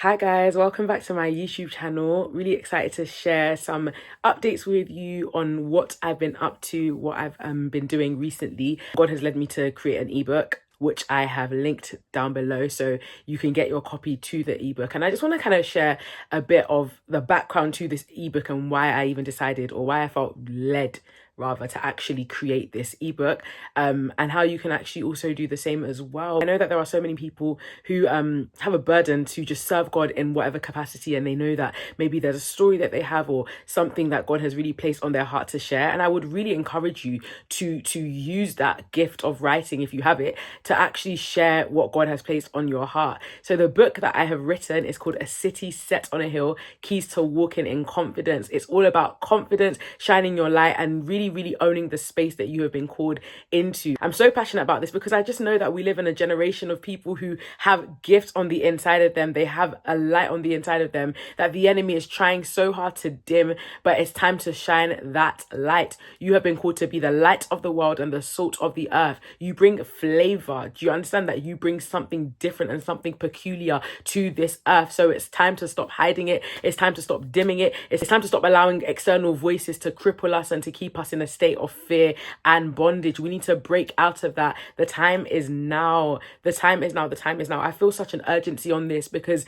Hi guys, welcome back to my YouTube channel. Really excited to share some updates with you on what I've been up to, what I've been doing recently. God has led me to create an ebook, which I have linked down below so you can get your copy to the ebook. And I just want to kind of share a bit of the background to this ebook and why I even decided, or why I felt led rather, to actually create this ebook, and how you can actually also do the same as well. I know that there are so many people who have a burden to just serve God in whatever capacity, and they know that maybe there's a story that they have or something that God has really placed on their heart to share. And I would really encourage you to use that gift of writing, if you have it, to actually share what God has placed on your heart. So the book that I have written is called A City Set on a Hill, Keys to Walking in Confidence. It's all about confidence, shining your light, and really owning the space that you have been called into. I'm so passionate about this because I just know that we live in a generation of people who have gifts on the inside of them. They have a light on the inside of them that the enemy is trying so hard to dim, but it's time to shine that light. You have been called to be the light of the world and the salt of the earth. You bring flavor. Do you understand that you bring something different and something peculiar to this earth? So it's time to stop hiding it. It's time to stop dimming it. It's time to stop allowing external voices to cripple us and to keep us in a state of fear and bondage. We need to break out of that. The time is now. The time is now. The time is now. I feel such an urgency on this because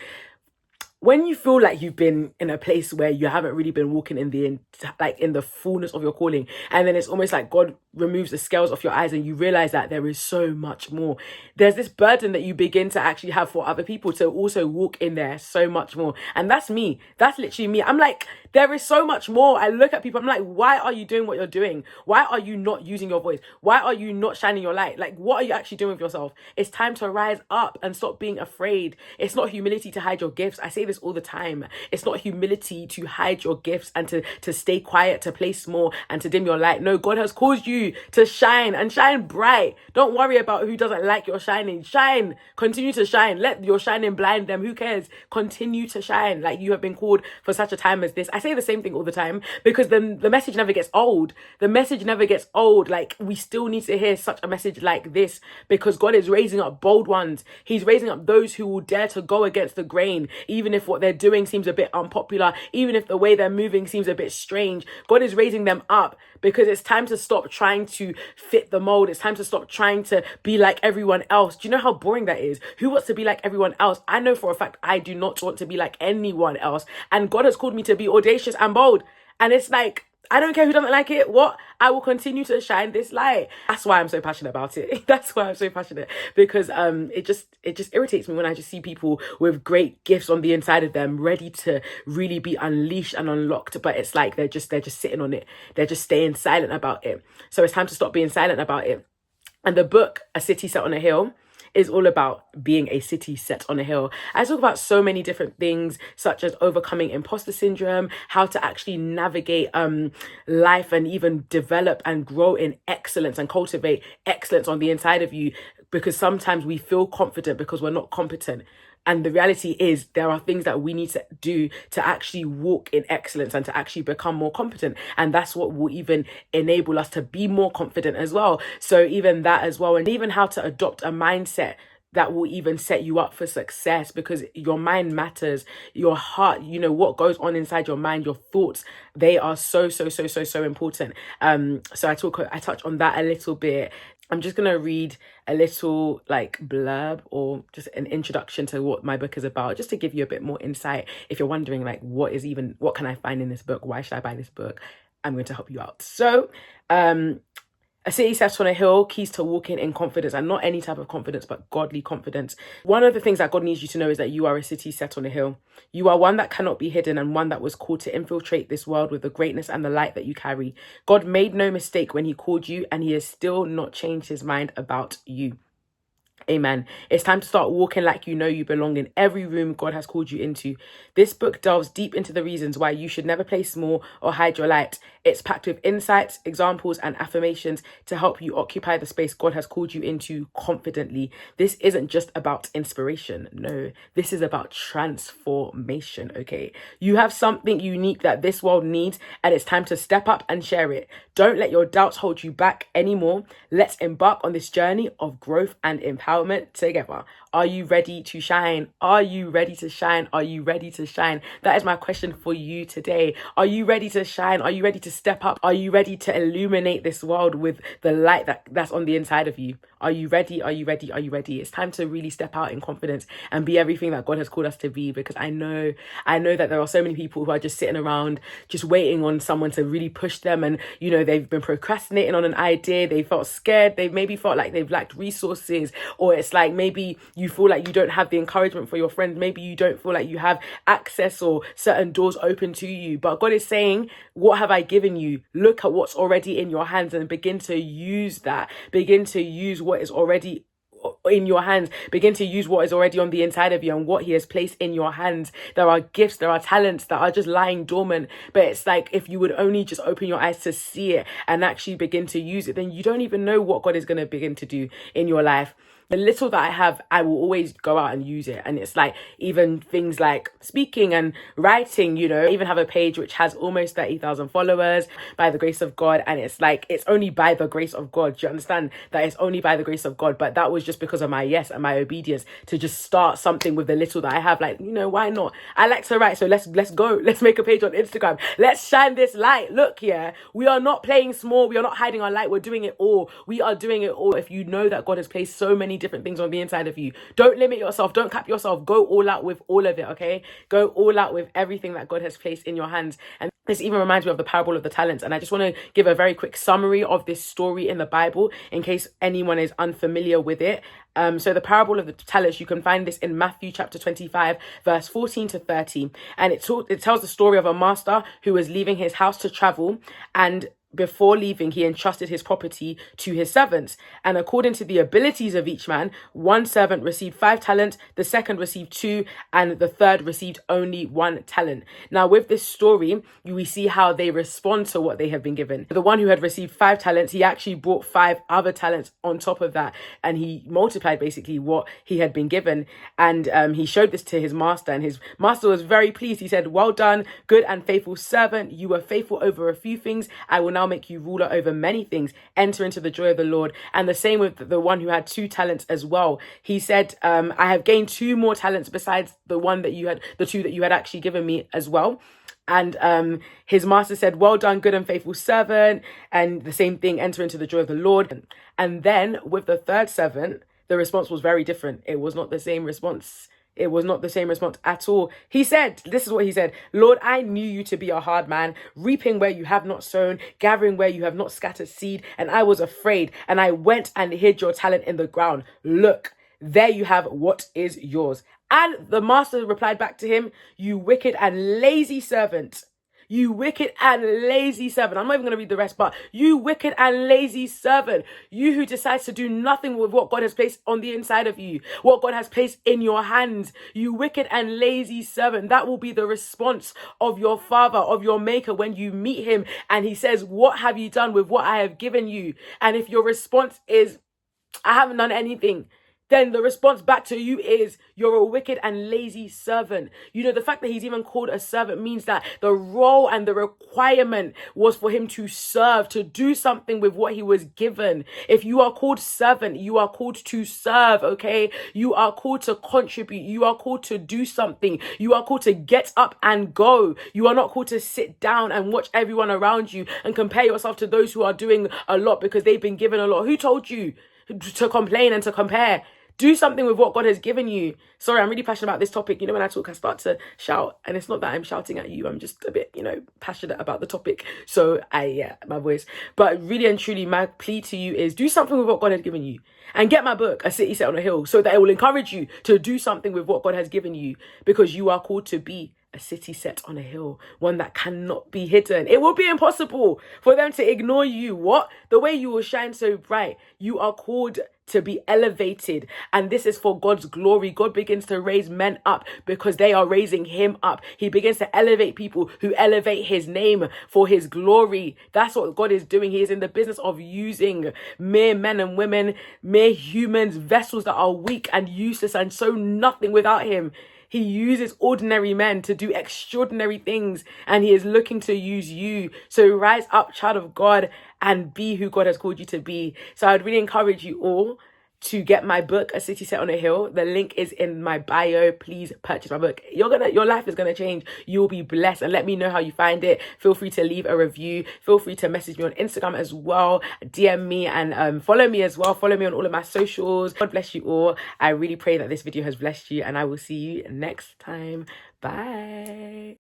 when you feel like you've been in a place where you haven't really been walking in the fullness of your calling, and then it's almost like God removes the scales off your eyes and you realize that there is so much more. There's this burden that you begin to actually have for other people to also walk in there so much more. And that's me. That's literally me. I'm like, there is so much more. I look at people, I'm like, why are you doing what you're doing? Why are you not using your voice? Why are you not shining your light? Like, what are you actually doing with yourself? It's time to rise up and stop being afraid. It's not humility to hide your gifts. I say this all the time. It's not humility to hide your gifts and to stay quiet, to play small and to dim your light. No, God has caused you to shine and shine bright. Don't worry about who doesn't like your shining. Shine. Continue to shine. Let your shining blind them. Who cares? Continue to shine. Like, you have been called for such a time as this. I say the same thing all the time because the message never gets old. The message never gets old. Like, we still need to hear such a message like this because God is raising up bold ones. He's raising up those who will dare to go against the grain, even if what they're doing seems a bit unpopular, even if the way they're moving seems a bit strange. God is raising them up because it's time to stop trying to fit the mold. It's time to stop trying to be like everyone else. Do you know how boring that is? Who wants to be like everyone else? I know for a fact I do not want to be like anyone else. And God has called me to be audacious and bold. And it's like, I don't care who doesn't like it. What? I will continue to shine this light. That's why I'm so passionate about it. That's why I'm so passionate, because it just irritates me when I just see people with great gifts on the inside of them ready to really be unleashed and unlocked, but it's like they're just sitting on it. They're just staying silent about it. So it's time to stop being silent about it. And the book, A City Set on a Hill, is all about being a city set on a hill. I talk about so many different things, such as overcoming imposter syndrome, how to actually navigate life and even develop and grow in excellence and cultivate excellence on the inside of you, because sometimes we feel confident because we're not competent. And the reality is there are things that we need to do to actually walk in excellence and to actually become more competent. And that's what will even enable us to be more confident as well. So even that as well, and even how to adopt a mindset that will even set you up for success, because your mind matters. Your heart, you know, what goes on inside your mind, your thoughts, they are so important. So I touch on that a little bit. I'm just going to read a little like blurb or just an introduction to what my book is about, just to give you a bit more insight. If you're wondering like, what can I find in this book? Why should I buy this book? I'm going to help you out. So, A City Set on a Hill, Keys to Walking in Confidence, and not any type of confidence, but godly confidence. One of the things that God needs you to know is that you are a city set on a hill. You are one that cannot be hidden and one that was called to infiltrate this world with the greatness and the light that you carry. God made no mistake when he called you, and he has still not changed his mind about you. Amen. It's time to start walking like you know you belong in every room God has called you into. This book delves deep into the reasons why you should never play small or hide your light. It's packed with insights, examples, and affirmations to help you occupy the space God has called you into confidently. This isn't just about inspiration. No, this is about transformation, okay? You have something unique that this world needs, and it's time to step up and share it. Don't let your doubts hold you back anymore. Let's embark on this journey of growth and empowerment. empowerment together. Are you ready to shine? Are you ready to shine? Are you ready to shine? That is my question for you today. Are you ready to shine? Are you ready to step up? Are you ready to illuminate this world with the light that's on the inside of you? Are you ready? Are you ready? Are you ready? It's time to really step out in confidence and be everything that God has called us to be, because I know that there are so many people who are just sitting around just waiting on someone to really push them, and they've been procrastinating on an idea. They felt scared. They maybe felt like they've lacked resources, or it's like maybe you feel like you don't have the encouragement for your friends. Maybe you don't feel like you have access or certain doors open to you. But God is saying, what have I given you? Look at what's already in your hands and begin to use that. Begin to use what is already in your hands. Begin to use what is already on the inside of you and what he has placed in your hands. There are gifts, there are talents that are just lying dormant, but it's like if you would only just open your eyes to see it and actually begin to use it, then you don't even know what God is going to begin to do in your life. The little that I have, I will always go out and use it. And it's like even things like speaking and writing, I even have a page which has almost 30,000 followers by the grace of God. And it's like, it's only by the grace of God. Do you understand that it's only by the grace of God? But that was just because of my yes and my obedience to just start something with the little that I have. Like, why not? I like to write. So let's go. Let's make a page on Instagram. Let's shine this light. Look here. We are not playing small. We are not hiding our light. We're doing it all. We are doing it all. If you know that God has placed so many different things on the inside of you, don't limit yourself, don't cap yourself, go all out with all of it. Okay, go all out with everything that God has placed in your hands. And this even reminds me of the parable of the talents, and I just want to give a very quick summary of this story in the Bible in case anyone is unfamiliar with it. So the parable of the talents, you can find this in Matthew chapter 25 verse 14 to 30, and it tells the story of a master who was leaving his house to travel, and before leaving, he entrusted his property to his servants. And according to the abilities of each man, one servant received 5 talents, the second received 2, and the third received only 1 talent. Now, with this story, we see how they respond to what they have been given. The one who had received 5 talents, he actually brought 5 other talents on top of that. And he multiplied basically what he had been given. And he showed this to his master. And his master was very pleased. He said, "Well done, good and faithful servant. You were faithful over a few things. I will now make you ruler over many things. Enter into the joy of the Lord." And the same with the one who had 2 talents as well. He said, "I have gained 2 more talents besides the 2 that you had actually given me as well." And his master said, "Well done, good and faithful servant." And the same thing, enter into the joy of the Lord. And then with the third servant, the response was very different. It was not the same response. It was not the same response at all. He said, this is what he said: "Lord, I knew you to be a hard man, reaping where you have not sown, gathering where you have not scattered seed. And I was afraid, and I went and hid your talent in the ground. Look, there you have what is yours." And the master replied back to him, "You wicked and lazy servant. You wicked and lazy servant." I'm not even going to read the rest, but you wicked and lazy servant. You who decides to do nothing with what God has placed on the inside of you, what God has placed in your hands. You wicked and lazy servant. That will be the response of your father, of your maker, when you meet him. And he says, "What have you done with what I have given you?" And if your response is, "I haven't done anything," then the response back to you is, "You're a wicked and lazy servant." The fact that he's even called a servant means that the role and the requirement was for him to serve, to do something with what he was given. If you are called servant, you are called to serve, okay? You are called to contribute. You are called to do something. You are called to get up and go. You are not called to sit down and watch everyone around you and compare yourself to those who are doing a lot because they've been given a lot. Who told you to complain and to compare? Do something with what God has given you. Sorry, I'm really passionate about this topic. When I talk, I start to shout, and it's not that I'm shouting at you. I'm just a bit, passionate about the topic. So my voice. But really and truly, my plea to you is do something with what God has given you. And get my book, A City Set on a Hill, so that it will encourage you to do something with what God has given you, because you are called to be a city set on a hill, one that cannot be hidden. It will be impossible for them to ignore you. What? The way you will shine so bright. You are called to be elevated, and this is for God's glory. God begins to raise men up because they are raising him up. He begins to elevate people who elevate his name for his glory. That's what God is doing. He is in the business of using mere men and women, mere humans, vessels that are weak and useless and so nothing without him. He uses ordinary men to do extraordinary things, and he is looking to use you. So rise up, child of God, and be who God has called you to be. So I'd really encourage you all to get my book, A City Set on a Hill. The link is in my bio. Please purchase my book. Your life is gonna change. You'll be blessed. And let me know how you find it. Feel free to leave a review. Feel free to message me on Instagram as well. DM me and follow me as well. Follow me on all of my socials. God bless you all. I really pray that this video has blessed you, and I will see you next time. Bye.